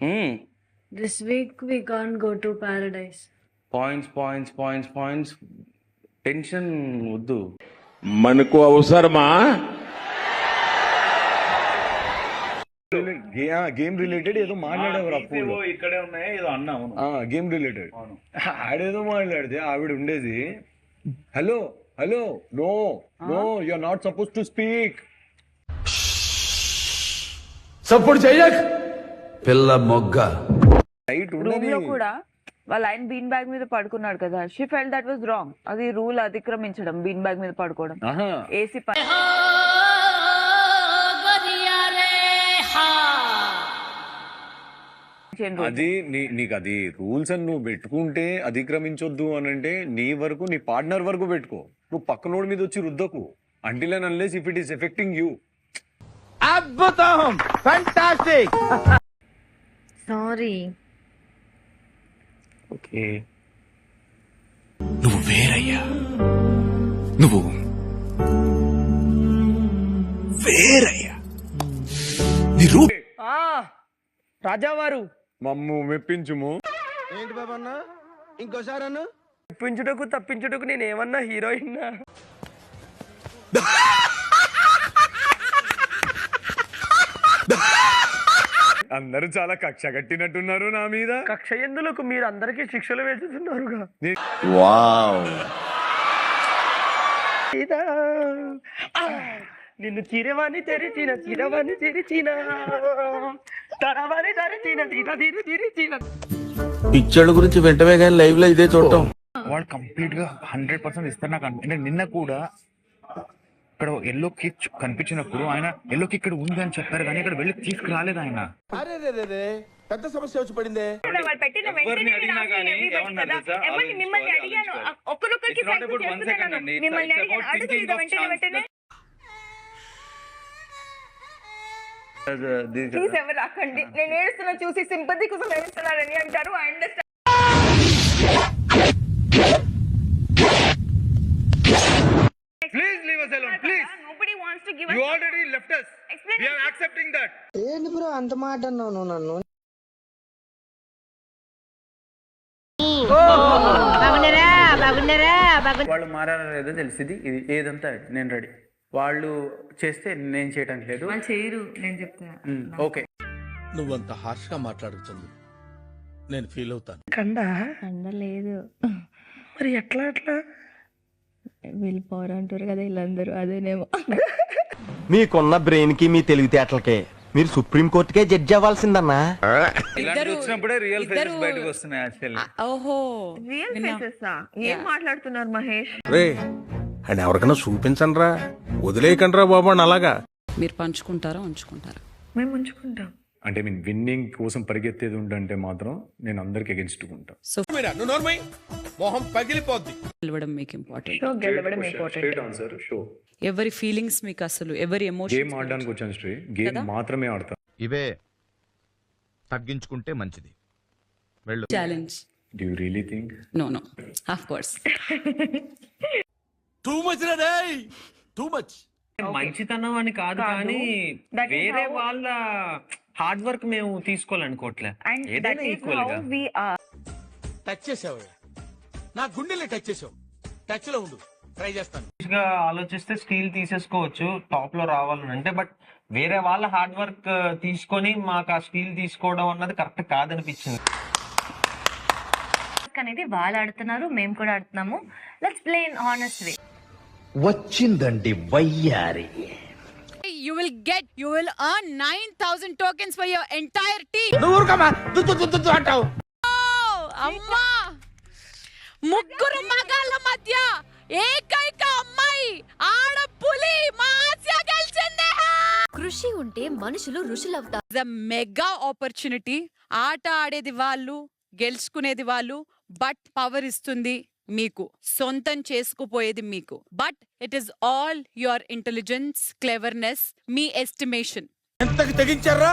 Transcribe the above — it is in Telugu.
This week we can't go to paradise. Points tension వద్దు. మనకు అవసరమా? గేమ్ రిలేటెడ్ ఏదో మాట్లాడేవారు అప్పుడు. ఇక్కడే ఉన్నాయి ఏదో అన్నావు. గేమ్ రిలేటెడ్ ఆడేదో మాట్లాడితే ఆవిడ ఉండేది, hello hello no no you are not suppose to speak. Support చెయ్యక్ పిల్ల మొగ్గ. రైట్ రూమ్ ఉండని లో కూడా వాళ్ళ ఆయన బీన్ బ్యాగ్ మీద పడుకున్నాడు కదా, she felt that was wrong. అది రూల్ అతిక్రమించడం, బీన్ బ్యాగ్ మీద పడుకోవడం. ఏసీ అది నీకు అది రూల్స్ అని నువ్వు పెట్టుకుంటే అతిక్రమించొద్దు అని అంటే నీ వరకు నీ పార్ట్నర్ వరకు పెట్టుకో. నువ్వు పక్కనోడి మీద వచ్చి రుద్దకు. Until and unless if it is affecting you. అద్భుతం, ఫెంటాస్టిక్. Sorry. ఓకే, నువ్వు వేరయ్యా, నువ్వు వేరయ్యా. నీ రూప్ రాజావారు మమ్ము మెప్పించుము. ఏంటి బాబా అన్న, ఇంకోసారి అన్న. తప్పించుటకు తప్పించుటకు నేను ఏమన్నా హీరోయిన్? అందరూ చాలా కక్ష కట్టినట్టున్నారు నా మీద. కక్ష ఎందులకు, మీరు అందరికీ శిక్షలు వేస్తున్నారు. వావ్, నిన్ను చిరవాణి తెరిచిన తరవాణి తెరిచిన. పిక్చర్ల గురించి వెంటనే కానీ లైవ్ లో ఇదే చూడటం. వాడు కంప్లీట్ గా 100% ఇస్తారు నాకు. అంటే నిన్న కూడా ఇక్కడ ఎల్లో కిక్ కనిపించినప్పుడు ఆయన ఎల్లో కిక్ ఇక్కడ ఉంది అని చెప్పారు, కానీ ఇక్కడ వెళ్ళి తీసుకురాలేదు ఆయన. అరే పెద్ద సమస్య వచ్చి పడిందే. ఎవరిని అడిగినా కానీ ఏమన్నా తెలుసా? మిమ్మల్ని అడిగాను, ఒక్కరొక్కరికి మిమ్మల్ని అడిగాను, అడగలేదా వెంటనే? ప్లీజ్ ఎవరు రాకండి, నేను ఏడుస్తున్నా చూసి సింపతి కోసం ఏడుస్తున్నారని అంటారు. I understand. Please leave us alone, please. Nobody wants to give us. You already left us. We are accepting that. ఏంటి బ్రో అంత మాట అన్నావు నన్ను? వాళ్ళు మారారో లేదో తెలిసింది. ఇది ఏదంతా నేను రెడీ. వాళ్ళు చేస్తే నేను చేయడానికి లేదు. వాళ్ళు చేయరు, నేను చెప్తా. ఓకే, నువ్వంత హార్ష్ గా మాట్లాడుతుంది, నేను ఫీల్ అవుతాను. లేదు మరి ఎట్లా వెళ్ళిపోరు అంటారు కదా వీళ్ళందరూ, అదేనేమో. మీకున్న బ్రెయిన్ కి మీ తెలివితేటలకే మీరు సుప్రీం కోర్టుకే జడ్జి అవ్వాల్సిందన్నా. ఇలాంటి వచ్చినప్పుడే రియల్ ఫేసెస్ బయటకు వస్తున్నాయి యాక్చువల్లీ. ఓహో, రియల్ ఫేసెస్ ఏం మాట్లాడుతున్నారు మహేష్? రే అండ్ ఎవరికైనా చూపించండి రా, వదిలేయకండి రా బాబు అని. అలాగా మీరు పంచుకుంటారా ఉంచుకుంటారా? మేము ఉంచుకుంటాం. అంటే మీన్ విన్నింగ్ కోసం పరిగెత్తేది ఉండంటే మాత్రం నేను అందరికి అగెన్స్ట్ ఉంటా. మొహం పగిలిపోద్ది. గెలవడం మీకు ఇంపార్టెంట్. గెలవడం ఇంపార్టెంట్. Straight answer show. ఎవరి ఫీలింగ్స్ మీకు అసలు, ఎవరి ఎమోషన్. గేమ్ ఆడడానికి వచ్చాను శ్రీ, గేమ్ మాత్రమే ఆడతా. ఇవే తగ్గించుకుంటే మంచిది. వెళ్ళు. Challenge. Do you really think? No of course. Too much రే, టూ మచ్. మంచితనం అని కాదు, కానీ వేరే వాళ్ళ హార్డ్ వర్క్ మేము తీసుకోవాలనుకోవట్లే. ఏదైనా ఈక్వల్ గా టచ్ చేసావు, నా గుండెల్ని టచ్ చేసావు. టచ్ లో ఉండు, ట్రై చేస్తాను. ఆలోచిస్తే స్టీల్ తీసేసుకోవచ్చు టాప్ లో రావాలని అంటే, బట్ వేరే వాళ్ళ హార్డ్ వర్క్ తీసుకొని మాకు ఆ స్టీల్ తీసుకోవడం అన్నది కరెక్ట్ కాదనిపించింది. అనేది వాళ్ళు ఆడుతున్నారు, మేము కూడా ఆడుతున్నాము. లెట్స్ ప్లే ఇన్ హానెస్ట్ వే. వచ్చిందండి వయ్యారి. You will earn 9,000 tokens for your entire team. అంటావు. అమ్మా, ముగ్గురు మగాళ్ళ మధ్య ఏకైక అమ్మాయి ఆడపులి మా ఆసియా గెలిచింది. కృషి ఉంటే మనుషులు ఋషులవుతారు. The mega opportunity. ఆట ఆడేది వాళ్ళు, గెలుచుకునేది వాళ్ళు, బట్ పవర్ ఇస్తుంది మీకు, సొంతం చేసుకుపోయేది మీకు. But it is all your intelligence, cleverness, me estimation. ఎంతకి తెగించారా?